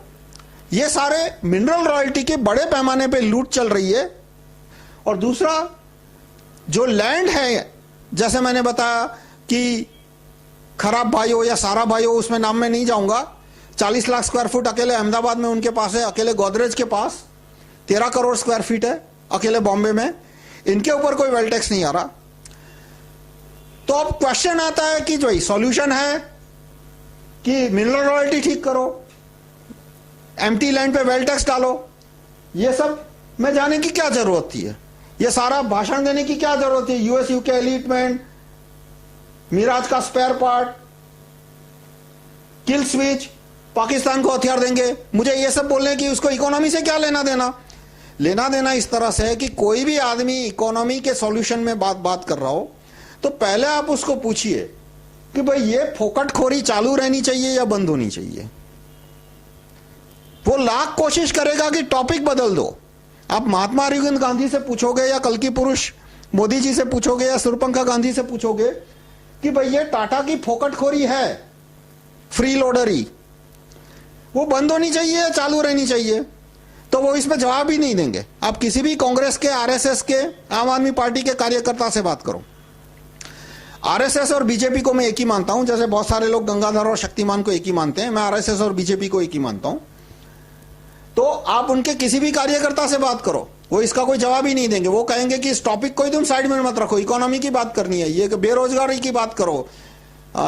ये सारे मिनरल रॉयल्टी के बड़े पैमाने पे लूट चल रही है। और दूसरा, जो लैंड है, जैसे मैंने बताया कि खराब भाई हो या सारा भाई हो, उसमें नाम में नहीं जाऊंगा, 40 लाख स्क्वायर फुट अकेले अहमदाबाद में उनके पास है, अकेले गोदरेज के पास 13 करोड़ स्क्वायर फीट है, अकेले बॉम्बे में, इनके ऊपर कोई वेल टैक्स नहीं आ रहा। तो अब क्वेश्चन आता है कि जो सॉल्यूशन है कि मिनरल रॉयल्टी ठीक करो, एम्प्टी लैंड पे वेल टैक्स डालो, ये सब में जाने की क्या जरूरत थी, ये सारा भाषण देने की क्या जरूरत थी। यूएस यूके एलिटमेंट, मिराज का spare part, kill switch, Pakistan को हथियार देंगे, मुझे ये सब बोलने की उसको इकोनॉमी से क्या लेना देना। लेना देना इस तरह से है कि कोई भी आदमी इकोनॉमी के सॉल्यूशन में बात कर रहा हो तो पहले आप उसको पूछिए कि भाई ये फोकटखोरी चालू रहनी चाहिए या बंद होनी चाहिए। वो लाख कोशिश करेगा कि टॉपिक बदल दो। आप महात्मा अरविंद गांधी से पूछोगे या कल की पुरुष मोदी जी से पूछोगे या सुरपंखा गांधी से पूछोगे कि भाई ये टाटा की फोकटखोरी है, फ्री लोडरी, वो बंद होनी चाहिए या चालू रहनी चाहिए, तो वो इसमें जवाब ही नहीं देंगे। आप किसी भी कांग्रेस के, आरएसएस के, आम आदमी पार्टी के कार्यकर्ता से बात करो। आरएसएस और बीजेपी को मैं एक ही मानता हूं, जैसे बहुत सारे लोग गंगाधर और शक्तिमान को एक ही मानते हैं, मैं आरएसएस और बीजेपी को एक ही मानता हूं। तो आप उनके किसी भी कार्यकर्ता से बात करो, वो इसका कोई जवाब ही नहीं देंगे। वो कहेंगे कि इस टॉपिक को ही तुम साइड में मत रखो, इकोनॉमी की बात करनी है, ये बेरोजगारी की बात करो,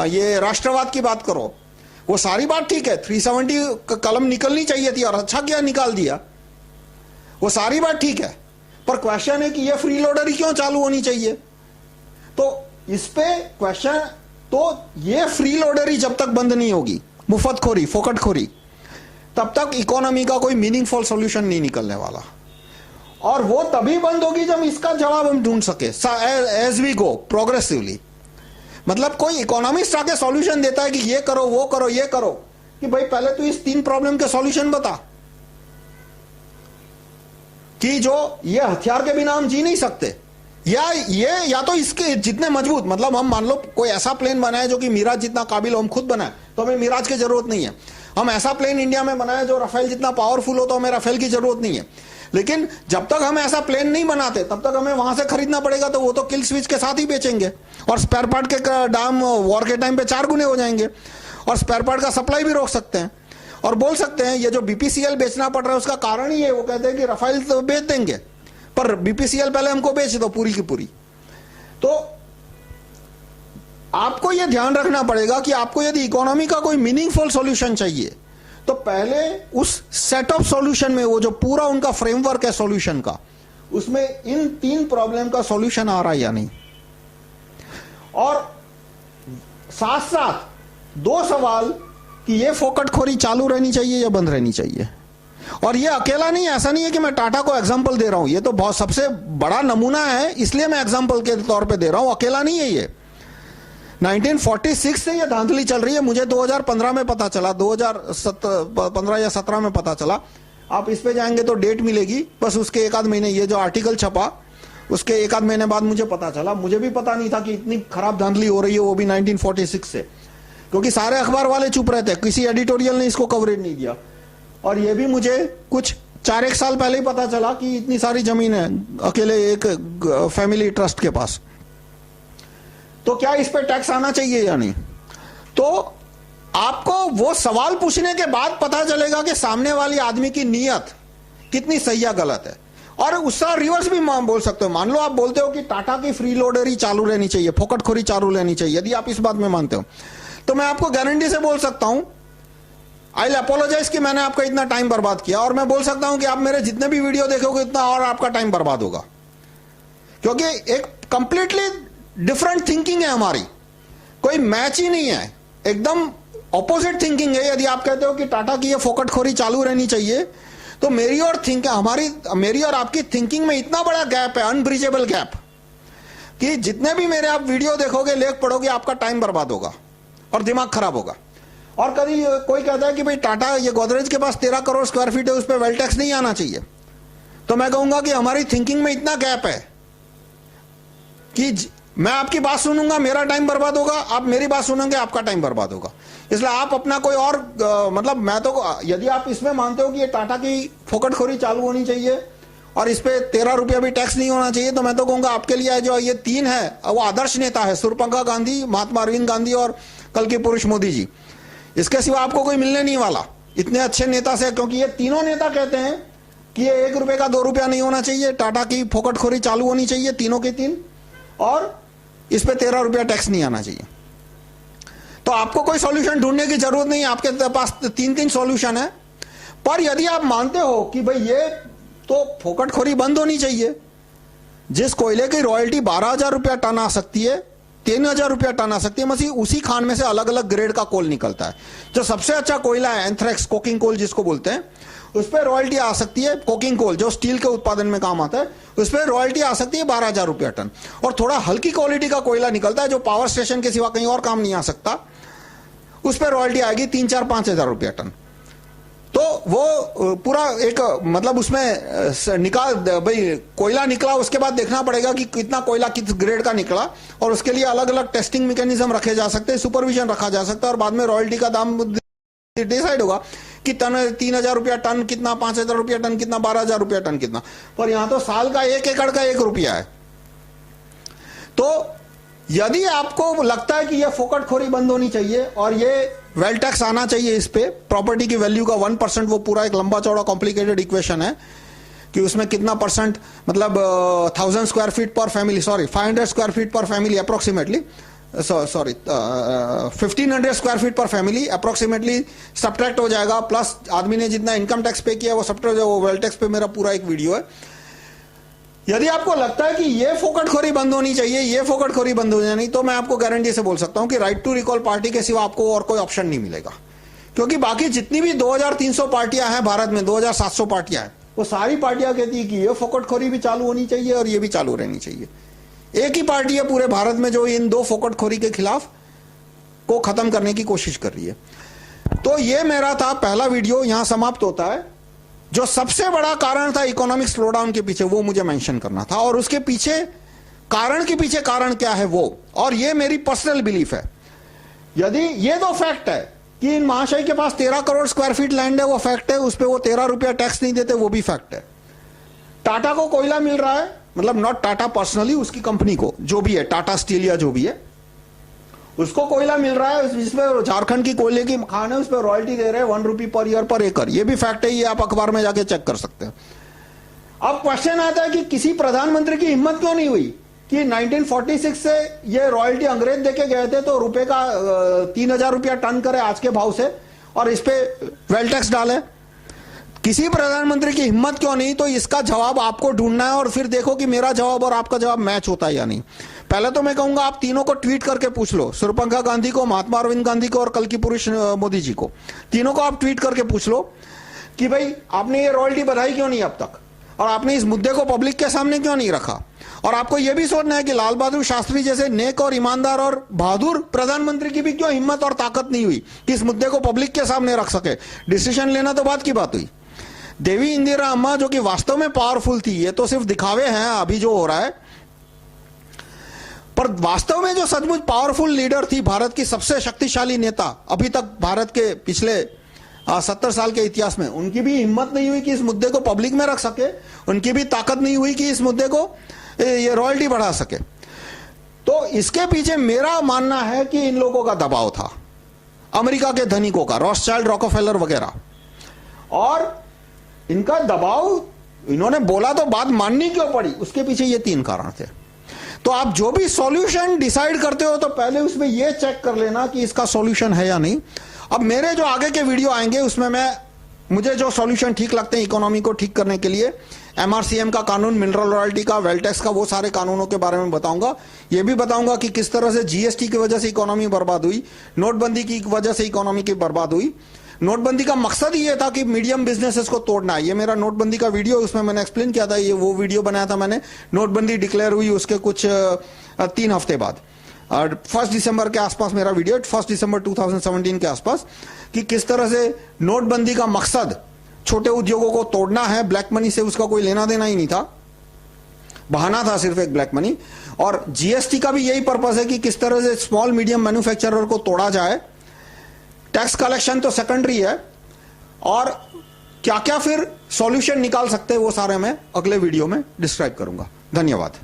ये राष्ट्रवाद की बात करो। वो सारी बात ठीक है, 370 कलम निकलनी चाहिए थी और अच्छा किया निकाल दिया। वो सारी बात ठीक है, पर क्वेश्चन है कि ये फ्री लोडर ही क्यों चालू होनी चाहिए। तो इस पे क्वेश्चन, तो ये फ्री लोडर ही जब तक बंद नहीं होगी, मुफ्तखोरी, फोकटखोरी, तब तक इकोनॉमी का कोई मीनिंगफुल सॉल्यूशन नहीं निकलने वाला। और वो तभी बंद होगी जब इसका जवाब हम ढूंढ सके एज वी गो प्रोग्रेसिवली। मतलब कोई इकोनॉमिस्ट आके सॉल्यूशन देता है कि ये करो, वो करो, ये करो, कि भाई पहले तो इस 3 प्रॉब्लम के सॉल्यूशन बता, कि जो ये हथियार के बिना हम जी नहीं सकते, या तो इसके जितने मजबूत, मतलब हम मान लो कोई ऐसा प्लेन बनाए जो कि मिराज जितना काबिल हो, हम खुद बनाए तो हमें मिराज की जरूरत नहीं है। हम ऐसा प्लेन इंडिया में बनाए जो राफेल जितना पावरफुल हो तो हमें राफेल की जरूरत नहीं है। लेकिन जब तक हम ऐसा प्लेन नहीं बनाते तब तक हमें वहां से खरीदना पड़ेगा, तो वो तो किल स्विच के साथ ही बेचेंगे और स्पेयर पार्ट के दाम वॉर के टाइम पे 4 गुने हो जाएंगे और स्पेयर पार्ट का सप्लाई भी रोक सकते हैं। और बोल सकते हैं ये जो बीपीसीएल बेचना पड़ रहा है उसका कारण ही है, वो कहते हैं कि राफेल तो बेच देंगे पर बीपीसीएल पहले हमको बेच दो पूरी की पूरी। तो आपको यह ध्यान रखना पड़ेगा कि आपको यदि इकोनॉमी का कोई मीनिंगफुल सॉल्यूशन चाहिए तो पहले उस सेट ऑफ सॉल्यूशन में, वो जो पूरा उनका फ्रेमवर्क है सॉल्यूशन का, उसमें इन 3 प्रॉब्लम का सॉल्यूशन आ रहा है या नहीं। और साथ साथ 2 सवाल कि ये फोकटखोरी चालू रहनी चाहिए या बंद रहनी चाहिए। और ये अकेला नहीं, ऐसा नहीं है कि मैं टाटा को एग्जांपल दे रहा हूं, ये तो बहुत सबसे बड़ा नमूना है इसलिए मैं एग्जांपल के तौर पे दे रहा हूं, अकेला नहीं है ये। 1946 से ये धांधली चल रही है, मुझे 2015 में पता चला, 2015 या 17 में पता चला। आप इस पे जाएंगे तो डेट मिलेगी, बस उसके 1 आध महीने, ये जो आर्टिकल छपा उसके 1 आध महीने बाद मुझे पता चला। मुझे भी पता नहीं था कि इतनी खराब धांधली हो रही है, वो भी 1946 से, क्योंकि सारे अखबार वाले चुप रहते, किसी एडिटोरियल ने इसको कवरेज नहीं दिया। और ये भी मुझे कुछ 4-1 साल पहले ही पता चला कि इतनी सारी जमीन है अकेले एक फैमिली ट्रस्ट के पास, तो क्या इस पे टैक्स आना चाहिए या नहीं। तो आपको वो सवाल पूछने के बाद पता चलेगा कि सामने वाली आदमी की नीयत कितनी सही या गलत है। और उसका रिवर्स भी बोल सकते हो। मान लो आप बोलते हो कि टाटा की फ्री लोडर ही चालू रहनी चाहिए, फोकटखोरी चालू रहनी चाहिए, यदि आप इस बात में मानते हो तो मैं आपको गारंटी से बोल सकता हूं, आई विल अपोलोजाइज कि मैंने आपका इतना टाइम बर्बाद किया, और मैं बोल सकता हूं कि आप मेरे जितने भी वीडियो देखोगे उतना और आपका टाइम बर्बाद होगा, क्योंकि एक कंप्लीटली डिफरेंट थिंकिंग है हमारी, कोई मैच ही नहीं है, एकदम ऑपोजिट थिंकिंग है। यदि आप कहते हो कि टाटा की ये फोकटखोरी चालू रहनी चाहिए, तो मेरी और आपकी थिंकिंग में इतना बड़ा गैप है, अनब्रिजेबल गैप, कि जितने भी मेरे आप वीडियो देखोगे, लेख पढ़ोगे, आपका टाइम बर्बाद होगा और दिमाग खराब होगा। और कभी कोई कहता है कि भाई टाटा, ये गोदरेज के पास 13 करोड़ स्क्वायर फीट है, उस पर वेल्थ टैक्स नहीं आना चाहिए, तो मैं कहूंगा कि हमारी थिंकिंग में इतना गैप है कि मैं आपकी बात सुनूंगा, मेरा टाइम बर्बाद होगा, आप मेरी बात सुनेंगे, आपका टाइम बर्बाद होगा। इसलिए आप अपना कोई और मतलब मैं तो, यदि आप इसमें मानते हो कि ये टाटा की फोकटखोरी चालू होनी चाहिए और इस पे 13 रुपया भी टैक्स नहीं होना चाहिए, तो मैं तो कहूंगा आपके लिए जो ये 3 है वो आदर्श नेता है, सूर्यपंखा गांधी, महात्मा अरविंद गांधी और कल के पुरुष मोदी जी। इसके सिवा आपको कोई मिलने नहीं वाला इतने अच्छे नेता से, क्योंकि ये तीनों नेता कहते हैं कि ये 1 रुपए का 2 रुपया नहीं होना चाहिए, टाटा की फोकटखोरी चालू होनी चाहिए, तीनों के 3, और इस पे 13 रुपया टैक्स नहीं आना चाहिए। तो आपको कोई सॉल्यूशन ढूंढने की जरूरत नहीं, आपके पास 3 सॉल्यूशन है। पर यदि आप मानते हो कि भाई ये तो फोकटखोरी बंद होनी चाहिए, जिस कोयले की रॉयल्टी 12,000 रुपया टन आ सकती है, 3,000 रुपया टन आ सकती है, मसी उसी खान में से अलग अलग ग्रेड का कोल निकलता है। जो सबसे अच्छा कोयला है एंथ्रेक्स, कोकिंग कोल जिसको बोलते हैं, उस पर रॉयल्टी आ सकती है, कोकिंग कोल जो स्टील के उत्पादन में काम आता है, उस पर रॉयल्टी आ सकती है 12,000 रुपया टन। और थोड़ा हल्की क्वालिटी का कोयला निकलता है जो पावर स्टेशन के सिवा कहीं और काम नहीं आ सकता, उस पर रॉयल्टी आएगी 3-4-5,000 रुपया टन। तो वो पूरा एक मतलब उसमें निकाल भाई कोयला निकला, उसके बाद देखना पड़ेगा कि कितना कोयला किस ग्रेड का निकला, और उसके लिए अलग अलग टेस्टिंग मैकेनिज्म रखे जा सकते हैं, सुपरविजन रखा जा सकता है, और बाद में रॉयल्टी का दाम डिसाइड होगा कि टन 3,000 रुपया टन कितना, 5,000 रुपया टन कितना, 12,000 रुपया टन कितना। पर यहां तो साल का 1 एकड़ का 1 रुपया है। तो यदि आपको लगता है कि यह फोकटखोरी बंद होनी चाहिए और ये वेल्थ टैक्स आना चाहिए, इस पे प्रॉपर्टी की वैल्यू का 1%, वो पूरा एक लंबा चौड़ा कॉम्प्लिकेटेड इक्वेशन है कि उसमें कितना % मतलब 1000 स्क्वायर फीट पर फैमिली, सॉरी 500 स्क्वायर फीट पर family approximately, sorry 1500 square feet पर फैमिली अप्रोक्सीमेटली सब्ट्रैक्ट हो जाएगा, प्लस आदमी ने जितना इनकम टैक्स पे किया वो सब्ट्रैक्ट, वो वेल्थ टैक्स पे मेरा पूरा एक वीडियो है। यदि आपको लगता है कि ये फोकटखोरी बंद होनी चाहिए, ये फोकटखोरी बंद हो जानी, तो मैं आपको गारंटी से बोल सकता हूं कि राइट टू रिकॉल पार्टी के सिवा आपको और कोई ऑप्शन नहीं मिलेगा, क्योंकि बाकी जितनी भी 2300 पार्टियां हैं भारत में, 2700 पार्टियां हैं, वो सारी पार्टियां कहती है कि ये फोकटखोरी भी चालू होनी चाहिए और ये भी चालू रहनी चाहिए। एक ही पार्टी है पूरे भारत में जो इन दो फोकटखोरी के खिलाफ को खत्म करने की कोशिश कर रही है। तो ये मेरा था पहला वीडियो, यहां समाप्त होता है। जो सबसे बड़ा कारण था इकोनॉमिक स्लोडाउन के पीछे, वो मुझे मेंशन करना था, और उसके पीछे कारण के पीछे कारण क्या है वो, और ये मेरी पर्सनल बिलीफ है। यदि ये दो फैक्ट है कि इन महाशय के पास 13 करोड़ स्क्वायर फीट लैंड है, वो फैक्ट है, उस पर वो 13 रुपया टैक्स नहीं देते, वो भी फैक्ट है। टाटा को कोयला मिल रहा है, मतलब नॉट टाटा पर्सनली, उसकी कंपनी को, जो भी है, टाटा स्टील या जो भी है, उसको कोयला मिल रहा है, जिसमें झारखंड की कोयले की खान है, उस पर रॉयल्टी दे रहे हैं 1 रुपी पर ईयर पर एकड़। ये भी फैक्ट है, ये आप अखबार में जाके चेक कर सकते हैं। अब क्वेश्चन आता है कि किसी प्रधानमंत्री की हिम्मत क्यों नहीं हुई कि 1946 से ये रॉयल्टी अंग्रेज देके गए थे, तो रुपए का 3000 रुपया टन करे आज के भाव से, और इस पे वेल्थ टैक्स डाले। किसी प्रधानमंत्री की हिम्मत क्यों नहीं? तो इसका जवाब आपको ढूंढना है, और फिर देखो कि मेरा जवाब और आपका जवाब मैच होता है या नहीं। पहले तो मैं कहूंगा आप तीनों को ट्वीट करके पूछ लो, सुरपंखा गांधी को, महात्मा अरविंद गांधी को और कल की पुरुष मोदी जी को, तीनों को आप ट्वीट करके पूछ लो कि भाई आपने ये रॉयल्टी बढ़ाई क्यों नहीं अब तक, और आपने इस मुद्दे को पब्लिक के सामने क्यों नहीं रखा। और आपको यह भी सोचना है कि लाल बहादुर शास्त्री जैसे नेक और ईमानदार और बहादुर प्रधानमंत्री की भी क्यों हिम्मत और ताकत नहीं हुई कि इस मुद्दे को पब्लिक के सामने रख सके। डिसीजन लेना तो बात की बात हुई। देवी इंदिरा अम्मा जो कि वास्तव में पावरफुल थी, ये तो सिर्फ दिखावे हैं अभी जो हो रहा है, पर वास्तव में जो सचमुच पावरफुल लीडर थी, भारत की सबसे शक्तिशाली नेता अभी तक भारत के पिछले 70 साल के इतिहास में, उनकी भी हिम्मत नहीं हुई कि इस मुद्दे को पब्लिक में रख सके, उनकी भी ताकत नहीं हुई कि इस मुद्दे को ये रॉयल्टी बढ़ा सके। तो इसके पीछे मेरा मानना है कि इन लोगों का दबाव था, अमेरिका के धनिकों का, रॉथस्चाइल्ड, रॉकफेलर वगैरह, और इनका दबाव, इन्होंने बोला तो बात माननी क्यों पड़ी, उसके पीछे ये 3 कारण थे। तो आप जो भी सॉल्यूशन डिसाइड करते हो तो पहले उसमें यह चेक कर लेना कि इसका सॉल्यूशन है या नहीं। अब मेरे जो आगे के वीडियो आएंगे उसमें मुझे जो सॉल्यूशन ठीक लगते हैं इकोनॉमी को ठीक करने के लिए, एमआरसीएम का कानून, मिनरल रॉयल्टी का, वेल्थ टैक्स का, वो सारे कानूनों के बारे में बताऊंगा। ये भी बताऊंगा कि किस तरह से जीएसटी की वजह से इकोनॉमी बर्बाद हुई, नोटबंदी की वजह से इकोनॉमी की बर्बाद हुई। नोटबंदी का मकसद ये था कि मीडियम बिजनेसेस को तोड़ना है। ये मेरा नोटबंदी का वीडियो, उसमें मैंने एक्सप्लेन किया था, ये वो वीडियो बनाया था मैंने, नोटबंदी डिक्लेयर हुई उसके कुछ 3 हफ्ते बाद, 1 दिसंबर के आसपास मेरा वीडियो, 1 दिसंबर 2017 के आसपास, कि किस तरह से नोटबंदी का मकसद छोटे उद्योगों को तोड़ना है, ब्लैक मनी से उसका कोई लेना देना ही नहीं था, बहाना था सिर्फ एक ब्लैक मनी। और जीएसटी का भी यही पर्पस है कि किस तरह से स्मॉल मीडियम मैन्युफैक्चरर को तोड़ा जाए। टैक्स कलेक्शन तो सेकेंडरी है, और क्या क्या फिर सॉल्यूशन निकाल सकते हैं वो सारे मैं अगले वीडियो में डिस्क्राइब करूंगा। धन्यवाद।